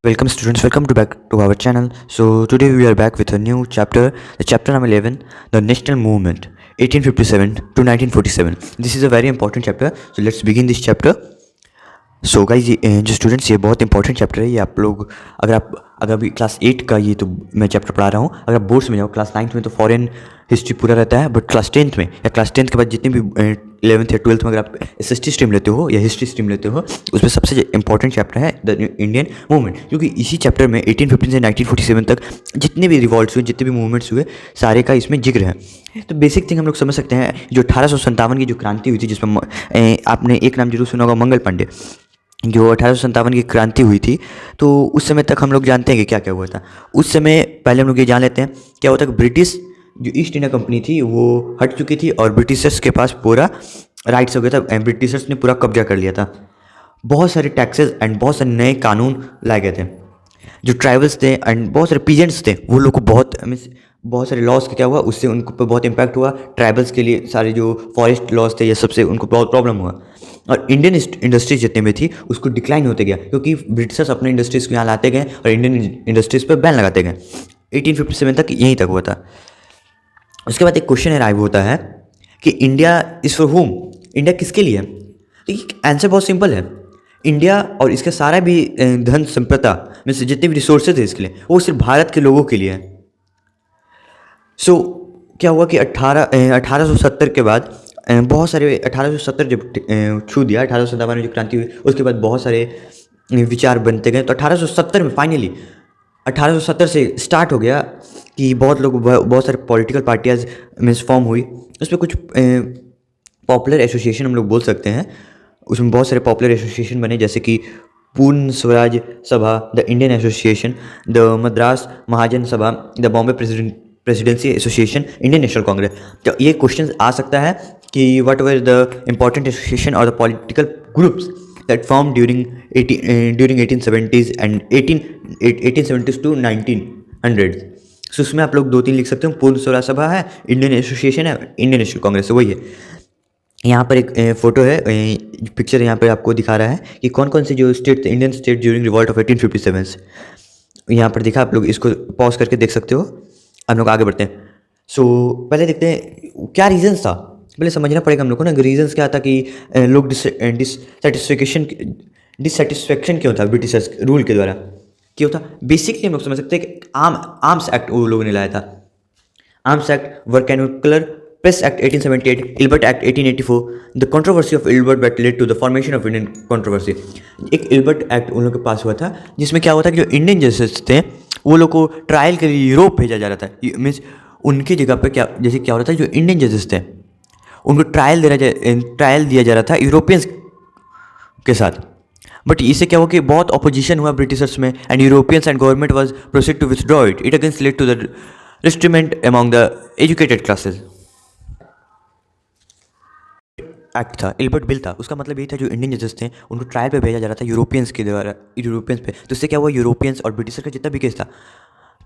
Welcome students, welcome to back to our channel. So today we are back with a new chapter, the chapter number 11, the national movement 1857 to 1947. This is a very important chapter. So let's begin this chapter. So guys जो students ये बहुत important chapter है। ये आप लोग अगर अभी class 8 का ये तो मैं चैप्टर पढ़ा रहा हूँ। अगर बोर्ड्स में जाओ क्लास 9th में तो फॉरेन हिस्ट्री पूरा रहता है, बट क्लास 10th में या क्लास 10th के बाद जितनी भी 11th या 12th में अगर आप SST स्ट्रीम लेते हो या हिस्ट्री स्ट्रीम लेते हो, उसमें सबसे इंपॉर्टेंट चैप्टर है द इंडियन मूवमेंट, क्योंकि इसी चैप्टर में 1815 से 1947 तक जितने भी रिवॉल्ट्स हुए, जितने भी मूवमेंट्स हुए, सारे का इसमें जिक्र है। तो बेसिक थिंग हम लोग समझ सकते हैं। जो 1857 की जो क्रांति हुई थी, जिसमें आपने एक नाम जरूर सुना होगा, मंगल पांडे। जो 1857 की क्रांति हुई थी, तो उस समय तक हम लोग जानते हैं कि क्या क्या हुआ था। उस समय पहले हम लोग ये जान लेते हैं क्या होता है कि ब्रिटिश जो ईस्ट इंडिया कंपनी थी वो हट चुकी थी और ब्रिटिशर्स के पास पूरा राइट्स हो गया था। ब्रिटिशर्स ने पूरा कब्जा कर लिया था। बहुत सारे टैक्सेस एंड बहुत सारे नए कानून लाए गए थे। जो ट्राइबल्स थे एंड बहुत सारे पीजेंट्स थे, वो लोग को बहुत सारे लॉस का क्या हुआ, उससे उनको पे बहुत इम्पैक्ट हुआ। ट्राइबल्स के लिए सारे जो फॉरेस्ट लॉस थे, ये सबसे उनको बहुत प्रॉब्लम हुआ। और इंडियन इंडस्ट्रीज जितने में थी उसको डिक्लाइन होते गया, क्योंकि ब्रिटिशर्स अपने इंडस्ट्रीज़ को यहाँ लाते गए और इंडियन इंडस्ट्रीज़ पर बैन लगाते गए। 1857 तक यहीं तक हुआ था। उसके बाद एक क्वेश्चन अराइव होता है कि India is for home, India किसके लिए है? तो आंसर बहुत सिंपल है। इंडिया और इसका सारा भी धन संपदा में से जितने भी रिसोर्सेज है इसके लिए, वो सिर्फ भारत के लोगों के लिए है। सो क्या हुआ कि 1870 के बाद बहुत सारे 1870 जब छू दिया, 1857 में जो क्रांति हुई, उसके बाद बहुत सारे विचार बनते गए। तो 1870 में फाइनली 1870 से स्टार्ट हो गया कि बहुत सारे पॉलिटिकल पार्टियाज में फॉर्म हुई। उसमें कुछ पॉपुलर एसोसिएशन हम लोग बोल सकते हैं। उसमें बहुत सारे पॉपुलर एसोसिएशन बने, जैसे कि Purna Swaraj Sabha, the Indian association, the Madras Mahajan Sabha, the Bombay presidency association, Indian national Congress. तो ये क्वेश्चन आ सकता है कि what were the important association और the political groups that form during 1870s and 1870s to 1900। So उसमें आप लोग 2-3 लिख सकते हो। पूर्ण स्वराज सभा है, इंडियन एसोसिएशन है, इंडियन नेशनल कांग्रेस, वही है। यहाँ पर एक फ़ोटो है, पिक्चर यहाँ पर आपको दिखा रहा है कि कौन कौन से जो स्टेट थे, Indian state during revolt of 1857 यहाँ पर दिखा। आप लोग इसको पॉज करके देख सकते हो। हम लोग आगे बढ़ते हैं। सो पहले देखते हैं क्या रीजंस था। पहले समझना पड़ेगा हम लोग को ना, रीजंस क्या था कि लोग डिससेटिस्फेक्शन क्यों था ब्रिटिशर्स रूल के द्वारा, क्यों था। बेसिकली हम लोग समझ सकते हैं कि आर्म्स एक्ट वो लोगों ने लाया था। Arms act, vernacular press act 1878, Ilbert act 1884, the controversy of Ilbert that led to the formation of Indian controversy. एक इल्बर्ट एक्ट उन लोगों के पास हुआ था, जिसमें क्या हुआ था कि जो इंडियन जजेस थे वो लोग को ट्रायल के लिए यूरोप भेजा जा रहा था। मीन्स उनकी जगह पे क्या हो रहा था, जो इंडियन जजेस थे उनको ट्रायल दिया जा रहा था यूरोपियंस के साथ। बट इससे क्या हुआ कि बहुत अपोजिशन हुआ ब्रिटिशर्स में, and Europeans and government was proceed to withdraw it. It against led to the restrictment among the educated classes. Act था, इल्बर्ट बिल था। उसका मतलब ये था जो इंडियन जजेस थे उनको ट्रायल पे भेजा जा रहा था यूरोपियंस के द्वारा, यूरोपियंस पे। तो इससे क्या हुआ, यूरोपियंस और ब्रिटिशर का जितना भी केस था,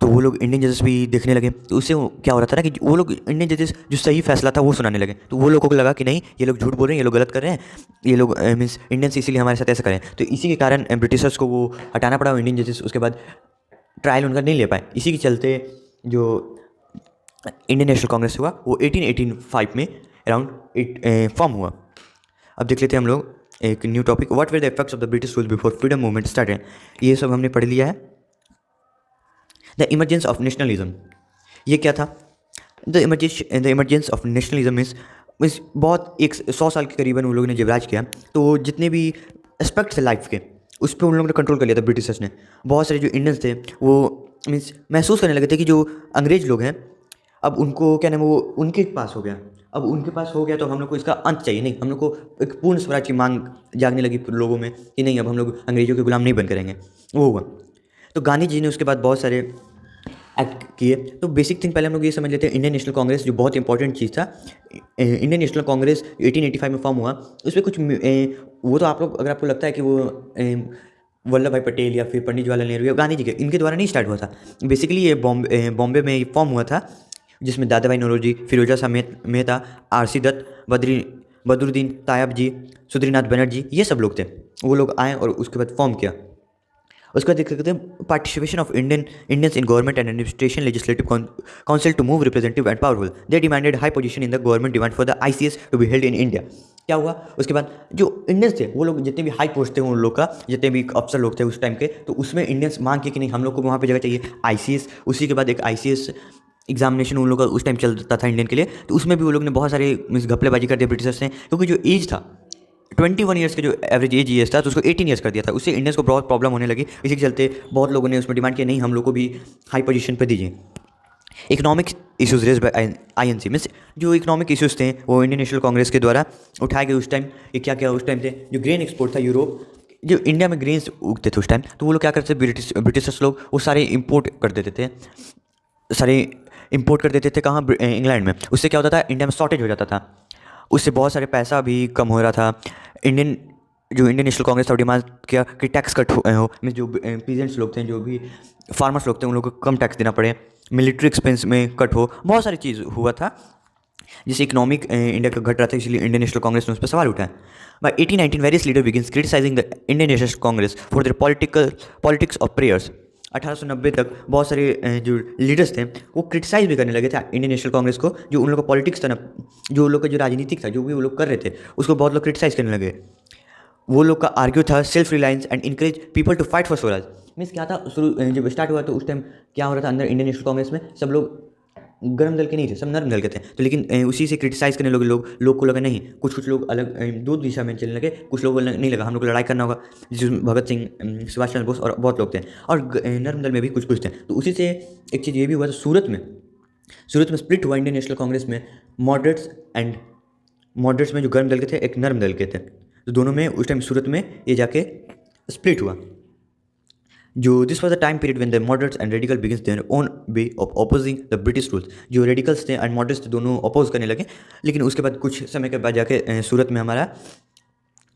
तो वो लोग इंडियन जजेस भी देखने लगे। तो उससे क्या हो रहा था ना कि वो लोग इंडियन जजेस जो सही फैसला था वो सुनाने लगे। तो वो लोगों को लगा कि नहीं, ये लोग झूठ बोल रहे हैं, ये लोग गलत कर रहे हैं, ये लोग मीन्स इंडियंस इसीलिए हमारे साथ ऐसा करें। तो इसी के कारण ब्रिटिशर्स को वो हटाना पड़ा इंडियन जजेस। उसके बाद ट्रायल उनका नहीं ले पाए। इसी के चलते जो इंडियन नेशनल कांग्रेस हुआ वो 1885 में अराउंड फॉर्म हुआ। अब देख लेते हैं हम लोग एक new topic, what were the effects of the British rule before freedom movement started. ये सब हमने पढ़ लिया है। द इमरजेंस ऑफ नेशनलिज्म, ये क्या था? The emergence of nationalism means बहुत 100 साल के करीबन उन लोगों ने जब राज किया, तो जितने भी एस्पेक्ट थे लाइफ के, उस पर उन लोगों ने कंट्रोल कर लिया था ब्रिटिशर्स ने। बहुत सारे जो इंडियंस थे वो मीन्स महसूस करने लगे थे कि जो अंग्रेज लोग हैं, अब उनको क्या नाम, वो उनके पास हो गया। अब उनके पास हो गया तो हम लोग को इसका अंत चाहिए। नहीं, हम लोग को एक पूर्ण स्वराज की मांग जागने लगी लोगों में कि नहीं, अब हम लोग अंग्रेजों के गुलाम नहीं बन करेंगे। वो हुआ। तो गांधी जी ने उसके बाद बहुत सारे एक्ट किए। तो बेसिक थिंग पहले हम लोग ये समझ लेते हैं, इंडियन नेशनल कांग्रेस जो बहुत इंपॉर्टेंट चीज़ था। इंडियन नेशनल कांग्रेस 1885 में फॉर्म हुआ। उसमें कुछ वो तो आप लोग, अगर आपको लगता है कि वो वल्लभ भाई पटेल या फिर पंडित जवाहरलाल नेहरू या गांधी जी के इनके द्वारा नहीं स्टार्ट हुआ था। बेसिकली ये बॉम्बे में फॉर्म हुआ था, जिसमें दादा भाई नौरोजी, फिरोजा शाह मेहता, RC दत्त, बदरुद्दीन तायब जी, सुधीरनाथ बनर्जी, ये सब लोग थे। वो लोग आए और उसके बाद फॉर्म किया। उसके बाद देख सकते हैं participation of Indians in government and administration legislative council to move representative and powerful, they demanded high position in the government demand for the ICS to be held in India. क्या हुआ उसके बाद, जो इंडियंस थे वो लोग जितने भी हाई पोस्ट थे उन लोग का, जितने भी अफसर लोग थे उस टाइम के, तो उसमें इंडियंस मांग के कि नहीं हम लोग को वहाँ पे जगह चाहिए ICS। उसी के बाद एक ICS एग्जामिनेशन उन लोगों का उस टाइम चलता था इंडियन के लिए, तो उसमें भी वो लोग ने बहुत सारे मीन्स घपलेबाजी कर दिया ब्रिटिशर्स ने, क्योंकि जो एज था 21 ईयर्स के, जो एवरेज एज था, तो उसको 18 ईयर्स कर दिया था। उससे इंडियंस को बहुत प्रॉब्लम होने लगी। इसी के चलते बहुत लोगों ने उसमें डिमांड किया नहीं हम लोग को भी हाई पोजीशन पर दीजिए। Economic issues raise by INC means जो इकोनॉमिक इशूज़ थे वो इंडियन नेशनल कांग्रेस के द्वारा उठाए गए उस टाइम। ये क्या क्या उस टाइम थे, जो ग्रेन एक्सपोर्ट था यूरोप, जो इंडिया में ग्रेन्स उगते थे उस टाइम, तो वो लोग क्या करते थे, ब्रिटिशर्स लोग वो सारे इंपोर्ट कर देते थे, सारे इंपोर्ट कर देते थे कहाँ, इंग्लैंड में। उससे क्या होता था, इंडिया में शॉर्टेज हो जाता था, उससे बहुत सारे पैसा भी कम हो रहा था। इंडियन नेशनल कांग्रेस था डिमांड किया कि टैक्स कट हो मीन जो पीजेंट्स लोग थे, जो भी फार्मर्स लोग थे, उन लोगों को कम टैक्स देना पड़े, मिलिट्री एक्सपेंस में कट हो, बहुत सारी चीज़ हुआ था जिससे इकोनॉमिक इंडिया का घट रहा था। इसलिए इंडियन नेशनल कांग्रेस ने उस पर सवाल उठाया। By 1819 various leader begins criticizing the Indian national Congress for their politics of prayers. 1890 तक बहुत सारे जो लीडर्स थे वो क्रिटिसाइज भी करने लगे थे इंडियन नेशनल कांग्रेस को, जो उन लोग का पॉलिटिक्स था ना, जो उन लोग का जो राजनीतिक था, जो भी वो लोग कर रहे थे, उसको बहुत लोग क्रिटिसाइज करने लगे। वो लोग का आर्ग्यू था self reliance and encourage people to fight for swaraj. मीन्स क्या था, शुरू जब स्टार्ट हुआ तो उस टाइम क्या हो रहा था अंदर इंडियन नेशनल कांग्रेस में, सब लोग गर्म दल के नहीं थे, सब नर्म दल के थे। तो लेकिन उसी से क्रिटिसाइज करने लगे लोग को लगा नहीं, कुछ लोग अलग दो दिशा में चलने लगे, कुछ लोगों को नहीं लगा हम लोग को लड़ाई करना होगा, जिसमें भगत सिंह, सुभाष चंद्र बोस और बहुत लोग थे, और नर्म दल में भी कुछ थे। तो उसी से एक चीज़ ये भी हुआ था, सूरत में स्प्लिट हुआ इंडियन नेशनल कांग्रेस में, मॉडरेट्स में जो गर्म दल के थे, एक नर्म दल के थे, तो दोनों में उस टाइम सूरत में ये जाके स्प्लिट हुआ। जो this was the time period when the moderates and radical begins their own way of opposing the British rules. जो रेडिकल्स थे एंड मॉडरेट्स थे दोनों अपोज करने लगे, लेकिन उसके बाद कुछ समय के बाद जाके सूरत में हमारा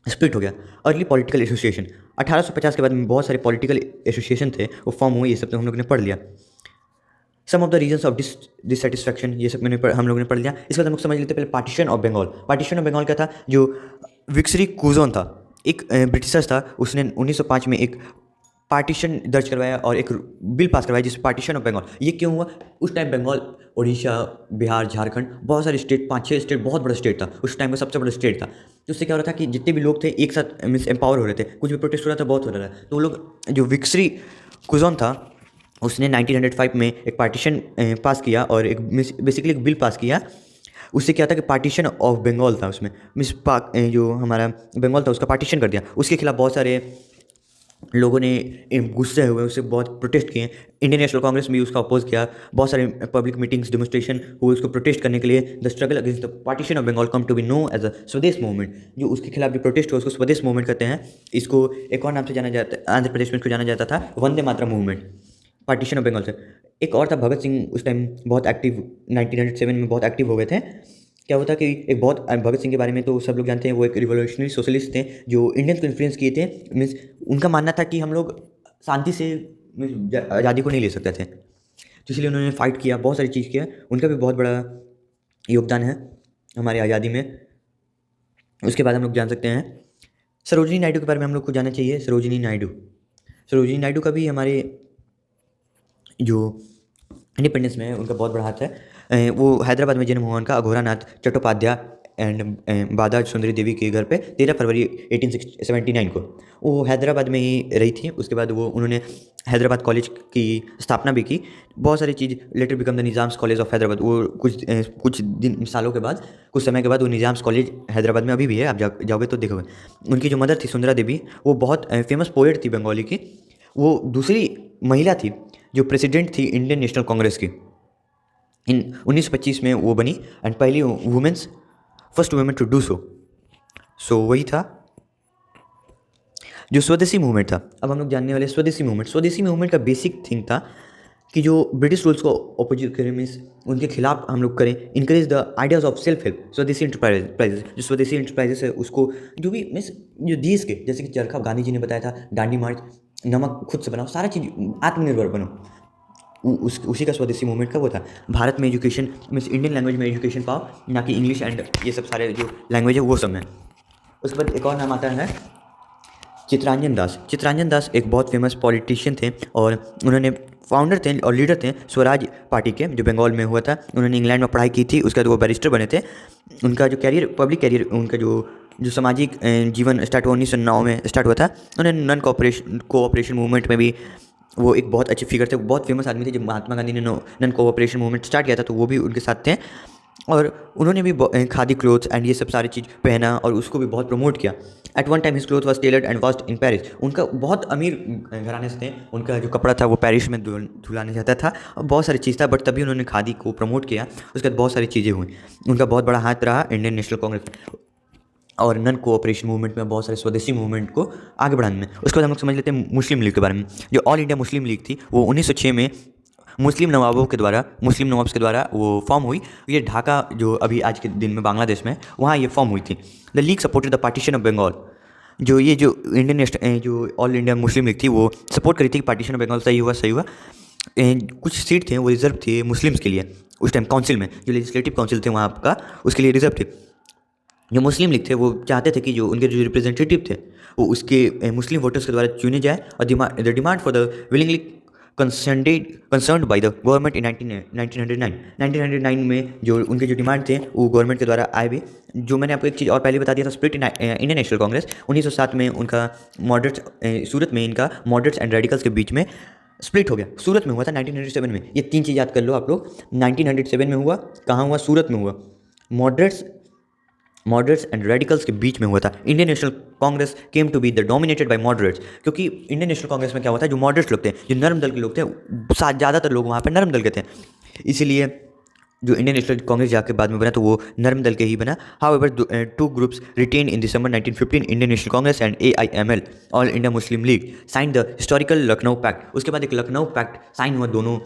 स्प्लिट हो गया। अर्ली पॉलिटिकल एसोसिएशन 1850 के बाद में बहुत सारे पॉलिटिकल एसोसिएशन थे वो फॉर्म हुए, ये सब तो हम लोग ने पढ़ लिया। Some of the reasons of dissatisfaction, ये सब हम लोग ने पढ़ लिया। इसके बाद हम लोग समझ लेते पहले partition of Bengal. Partition of Bengal क्या था, जो विक्सरी कुजोन था, एक ब्रिटिशर्स था, उसने 1905 में एक पार्टीशन दर्ज करवाया और एक बिल पास करवाया जिस पार्टीशन ऑफ बंगाल। ये क्यों हुआ, उस टाइम बंगाल, उड़ीसा, बिहार, झारखंड, बहुत सारे स्टेट, 5-6 स्टेट, बहुत बड़ा स्टेट था, उस टाइम का सबसे बड़ा स्टेट था। तो उससे क्या हो रहा था कि जितने भी लोग थे एक साथ मीन्स एम्पावर हो रहे थे, कुछ भी प्रोटेस्ट हो रहा था, बहुत हो रहा था। तो वो लोग, जो विक्सरी कुजोन था, उसने 1905 में एक पार्टीशन पास किया और एक बेसिकली एक बिल पास किया। उससे क्या था कि पार्टीशन ऑफ बंगाल था, उसमें मिस पाक जो हमारा बंगाल था उसका पार्टीशन कर दिया। उसके खिलाफ बहुत सारे लोगों ने गुस्से हुए, उससे बहुत प्रोटेस्ट किए। इंडियन नेशनल कांग्रेस में भी उसका अपोज किया, बहुत सारे पब्लिक मीटिंग्स, डेमोस्ट्रेशन हुए उसको प्रोटेस्ट करने के लिए। The struggle against the partition of Bengal come to be known as a swadesh movement. जो उसके खिलाफ जो प्रोटेस्ट हुआ उसको स्वदेश मूवमेंट कहते हैं। इसको एक और नाम से जाना जाता है, आंध्र प्रदेश में इसको जाना जाता था Vande Mataram movement. Partition of Bengal से एक और था भगत सिंह, उस टाइम बहुत एक्टिव, 1907 में बहुत एक्टिव हो गए थे। क्या होता कि एक बहुत, भगत सिंह के बारे में तो सब लोग जानते हैं, वो एक रिवोल्यूशनरी सोशलिस्ट थे जो इंडियंस को इन्फ्लुएंस किए थे। मीन्स उनका मानना था कि हम लोग शांति से आज़ादी को नहीं ले सकते थे, तो इसलिए उन्होंने फाइट किया, बहुत सारी चीज़ किया। उनका भी बहुत बड़ा योगदान है हमारे आज़ादी में। उसके बाद हम लोग जान सकते हैं सरोजिनी नायडू के बारे में हम लोग को जानना चाहिए। सरोजिनी नायडू का भी हमारे जो इंडिपेंडेंस में उनका बहुत बड़ा हाथ है। वो हैदराबाद में जन्म हुआ उनका, अघोरानाथ चट्टोपाध्याय एंड बादाज सुंदरी देवी के घर पे 13 फरवरी 1879 को। वो हैदराबाद में ही रही थी। उसके बाद वो उन्होंने हैदराबाद कॉलेज की स्थापना भी की। बहुत सारी चीज़, later become the Nizam's college of Hyderabad. वो कुछ सालों के बाद, कुछ समय के बाद वो निज़ाम्स कॉलेज हैदराबाद में अभी भी है, आप जाओगे तो देखोगे। उनकी जो मदर थी सुंदरा देवी, वो बहुत फेमस पोएट थी बंगाली की। वो दूसरी महिला थी जो प्रेसिडेंट थी इंडियन नेशनल कांग्रेस की। इन 1925 में वो बनी एंड पहली women's, first women to do so वही था जो स्वदेशी मूवमेंट था। अब हम लोग जानने वाले स्वदेशी मूवमेंट का बेसिक थिंग था कि जो ब्रिटिश रूल्स को अपोजिट करें, मीन्स उनके खिलाफ हम लोग करें, encourage the ideas of self help, स्वदेशी इंटरप्राइजेस। जो स्वदेशी इंटरप्राइजेस है उसको जो भी मीन्स जो देश के, जैसे कि चरखा गांधी जी ने बताया था, दांडी मार्च, नमक खुद से बनाओ, सारा चीज़ आत्मनिर्भर बनो, उसी का स्वदेशी मूवमेंट का वो था। भारत में एजुकेशन मीन्स इंडियन लैंग्वेज में एजुकेशन पाओ, ना कि इंग्लिश एंड ये सब सारे जो लैंग्वेज है वो सब में। उसके बाद एक और नाम आता है चित्तरंजन दास एक बहुत फेमस पॉलिटिशियन थे और उन्होंने फाउंडर थे और लीडर थे स्वराज पार्टी के, जो बंगाल में हुआ था। उन्होंने इंग्लैंड में पढ़ाई की थी, उसके बाद वो बैरिस्टर बने थे। उनका जो कैरियर, पब्लिक कैरियर, उनका जो जो सामाजिक जीवन स्टार्ट हुआ 1909 में स्टार्ट हुआ था। उन्होंने नन कोऑपरेशन मूवमेंट में भी वो एक बहुत अच्छे फिगर थे, वो बहुत फेमस आदमी थे। जब महात्मा गांधी ने नन कोऑपरेशन मूवमेंट स्टार्ट किया था तो वो भी उनके साथ थे और उन्होंने भी खादी क्लोथ्स एंड ये सब सारी चीज़ पहना और उसको भी बहुत प्रमोट किया। At one time his cloth was tailored and washed in Paris. उनका बहुत अमीर घराने से थे, उनका जो कपड़ा था वो पेरिस में धुलाने जाता था और बहुत सारी चीज़ था, बट तभी उन्होंने खादी को प्रमोट किया। उसके बाद बहुत सारी चीज़ें हुई। उनका बहुत बड़ा हाथ रहा इंडियन नेशनल कांग्रेस और नन कोऑपरेशन मूवमेंट में, बहुत सारे स्वदेशी मूवमेंट को आगे बढ़ाने में। उसके बाद हम लोग समझ लेते हैं मुस्लिम लीग के बारे में। जो ऑल इंडिया मुस्लिम लीग थी वो 1906 में मुस्लिम नवाब्स के द्वारा वो फॉर्म हुई। ये ढाका, जो अभी आज के दिन में बांग्लादेश में, वहाँ ये फॉर्म हुई थी। The league supported the partition of Bengal. जो इंडियन जो ऑल इंडिया मुस्लिम लीग थी वो सपोर्ट करी थी कि पार्टीशन ऑफ बंगाल सही हुआ। कुछ सीट थे वो रिजर्व थे मुस्लिम्स के लिए उस टाइम काउंसिल में, जो लेजिस्लेटिव काउंसिल थे वहाँ का, उसके लिए रिजर्व थे। जो मुस्लिम लीग थे वो चाहते थे कि जो उनके जो रिप्रेजेंटेटिव थे वो उसके मुस्लिम वोटर्स के द्वारा चुने जाए और the demand for the willingly concerned by the government in 1909 में जो उनके जो डिमांड थे वो गवर्नमेंट के द्वारा आए भी। जो मैंने आपको एक चीज़ और पहले बता दिया था, स्प्लिट इंडियन नेशनल कांग्रेस 1907 में उनका सूरत में इनका मॉडरेट्स एंड रेडिकल्स के बीच में स्प्लिट हो गया। सूरत में हुआ था 1907 में। ये 3 चीज़ याद कर लो आप लोग। 1907 में हुआ, कहाँ हुआ? सूरत में हुआ। मॉडरेट्स एंड रेडिकल्स के बीच में हुआ था। Indian national Congress came to be the dominated by moderates, क्योंकि इंडियन नेशनल कांग्रेस में क्या हुआ था, जो मॉडरेट्स लोग थे, जो नरम दल के लोग थे, ज़्यादातर लोग वहाँ पर नरम दल के थे। इसीलिए जो इंडियन नेशनल कांग्रेस जाके बाद में बना तो वो नरम दल के ही बना। However 2 groups retain in December 1915, Indian national Congress and AIML, All India Muslim League, sign the historical Lucknow pact. उसके बाद एक लखनऊ पैक्ट साइन हुआ दोनों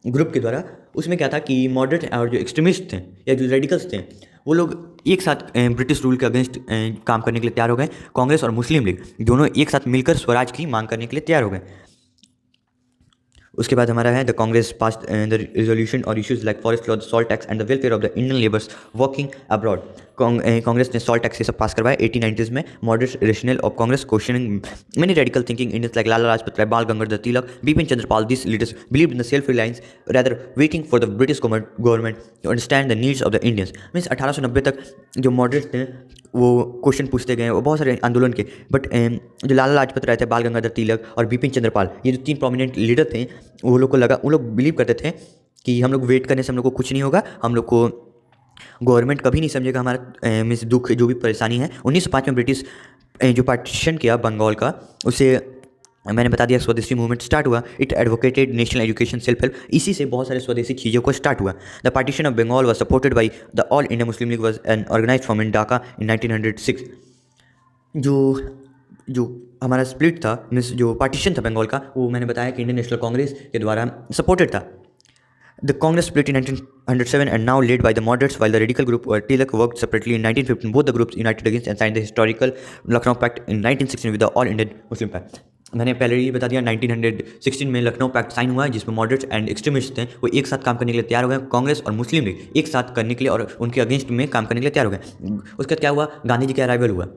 ग्रुप के द्वारा। उसमें क्या था कि मॉडरेट और जो एक्सट्रीमिस्ट थे या जो रेडिकल्स थे वो लोग एक साथ ब्रिटिश रूल के अगेंस्ट काम करने के लिए तैयार हो गए। कांग्रेस और मुस्लिम लीग दोनों एक साथ मिलकर स्वराज की मांग करने के लिए तैयार हो गए। उसके बाद हमारा है the Congress pass the resolution और issues like forest law, salt tax and the welfare of the Indian labours working abroad. Congress ने सॉल्ट टैक्स ये सब पास करवाया 1890s में। Moderate rational of Congress questioning many radical thinking Indians like Lala Lajpat Rai, Bal Gangadhar Tilak, Bipin Chandra Pal. This leaders believe in the self reliance rather waiting for the British government to understand the needs of the Indians. Means 1890 तक जो moderate थे वो question पूछते गए, वो बहुत सारे आंदोलन के, बट जो लाला लाजपत राय थे, बाल गंगाधर तिलक और बिपिन चंद्र पाल, ये जो 3 प्रोमिनेंट लीडर थे, वो लोग बिलीव करते थे कि हम लोग वेट करने से हम लोग को कुछ नहीं होगा, हम लोग को गवर्नमेंट कभी नहीं समझेगा हमारा मीन्स दुख, जो भी परेशानी है। 1905 में ब्रिटिश जो पार्टीशन किया बंगाल का, उसे मैंने बता दिया स्वदेशी मूवमेंट स्टार्ट हुआ। It advocated national education, self help, इसी से बहुत सारे स्वदेशी चीज़ों को स्टार्ट हुआ। The partition of Bengal was supported by the all India Muslim League was an organize form in Dhaka in 1906। जो हमारा स्प्लिट था, मीन्स जो पार्टीशन था बंगाल का, वो मैंने बताया कि इंडियन नेशनल कांग्रेस के द्वारा सपोर्टेड था। The Congress split in 1907 and now led by the moderates, while the radical group Tilak worked separately in 1915. Both the groups united against and signed the historical Lucknow Pact in 1916 with the All Indian Muslim Pact. मैंने पहले ही बता दिया 1916 में Lucknow pact sign हुआ, जिसमें moderates and extremist थे वो एक साथ काम करने के लिए तैयार हो गए। कांग्रेस और मुस्लिम लीग एक साथ करने के लिए और उनके अगेंस्ट में काम करने के लिए तैयार हो गए। उसके बाद क्या हुआ, गांधी जी का अराइवल हुआ।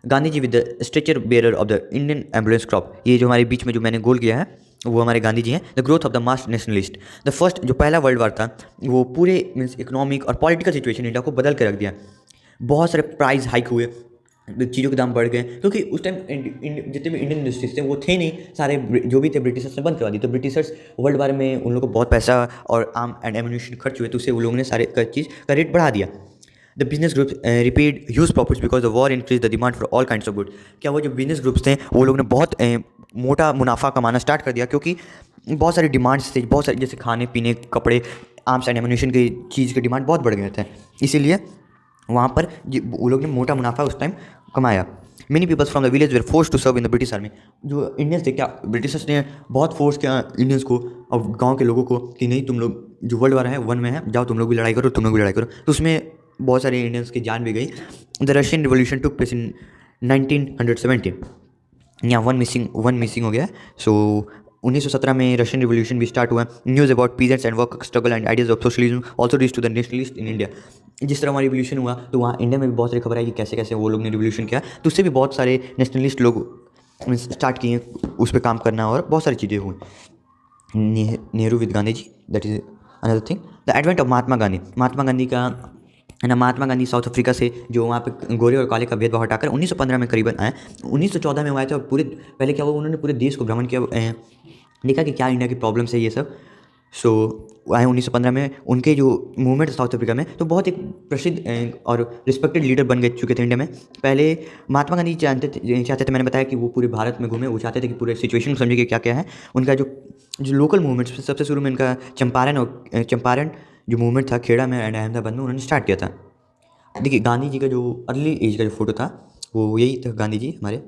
Gandhi ji with the stretcher bearer of the Indian ambulance corps, ये जो हमारे बीच में जो मैंने गोल किया है वो हमारे गांधी जी हैं। The growth of the mass nationalist, the first जो पहला वर्ल्ड वार था वो पूरे मीन्स इकोनॉमिक और पॉलिटिकल सिचुएशन इंडिया को बदल के रख दिया। बहुत सारे प्राइस हाइक हुए, चीज़ों के दाम बढ़ गए, क्योंकि उस टाइम जितने भी इंडियन इंडस्ट्रीज थे वो थे नहीं, सारे जो भी थे ब्रिटिशर्स ने बंद करवा दी। तो ब्रिटिशर्स वर्ल्ड वार में उन लोगों को बहुत पैसा और आर्म एंड एम्यूनिशन खर्च हुए, तो उससे उन लोगों ने सारे चीज़ का रेट बढ़ा दिया। The business groups repaid huge profits because the war increase the demand for all kinds of good. क्या वो जो बिजनेस ग्रुप्स थे वो लोग ने बहुत मोटा मुनाफा कमाना स्टार्ट कर दिया, क्योंकि बहुत सारी डिमांड्स थे, बहुत सारी जैसे खाने पीने, कपड़े, आर्म्स एंड एम्यूनिशन की चीज़ के डिमांड बहुत बढ़ गए थे। इसीलिए वहाँ पर वो लोग ने मोटा मुनाफा उस टाइम कमाया। Many peoples from the village were force to serve in the British army. जो इंडियंस थे, क्या ब्रिटिशर्स ने बहुत फोर्स किया इंडियंस को और गाँव के लोगों को कि नहीं, तुम लोग जो वर्ल्ड वार है 1 में है, जाओ तुम लोग भी लड़ाई करो, तुम लोग भी लड़ाई करो। तो उसमें बहुत सारे इंडियंस की जान भी गई। The Russian revolution took place in 1917। यहाँ वन मिसिंग हो गया। सो 1917 में रशियन रिवोल्यूशन भी स्टार्ट हुआ। News about peasants and work struggle and ideas of socialism also reach to the nationalist in India. जिस तरह हमारा रिवोल्यूशन हुआ तो वहाँ इंडिया में भी बहुत सारी खबर आई कि कैसे कैसे वो लोग ने रिवोल्यूशन किया, तो उससे भी बहुत सारे नेशनलिस्ट लोग स्टार्ट किए उस पर काम करना, और बहुत सारी चीज़ें हुई। Nehru with Gandhi ji, that is another thing. The advent of Mahatma Gandhi का है ना, महात्मा गांधी साउथ अफ्रीका से जो वहाँ पे गोरे और काले का भेदभाव हटाकर 1915 में करीबन आए। 1914 में वो आए थे, और पूरे पहले क्या हुआ, उन्होंने पूरे देश को भ्रमण किया, देखा कि क्या इंडिया की प्रॉब्लम्स है ये सब। सो आए 1915 में। उनके जो मूवमेंट साउथ अफ्रीका में, तो बहुत एक प्रसिद्ध और रिस्पेक्टेड लीडर बन गए चुके थे इंडिया में। पहले महात्मा गांधी चाहते थे, मैंने बताया कि वो पूरे भारत में घूमे, वो चाहते थे कि पूरे सिचुएशन को समझे कि क्या क्या है। उनका जो जो लोकल मूवमेंट्स, सबसे शुरू में इनका चंपारण जो मूवमेंट था खेड़ा में एंड अहमदाबाद में, उन्होंने स्टार्ट किया था। देखिए गांधी जी का जो अर्ली एज का जो फोटो था वो यही था, गांधी जी हमारे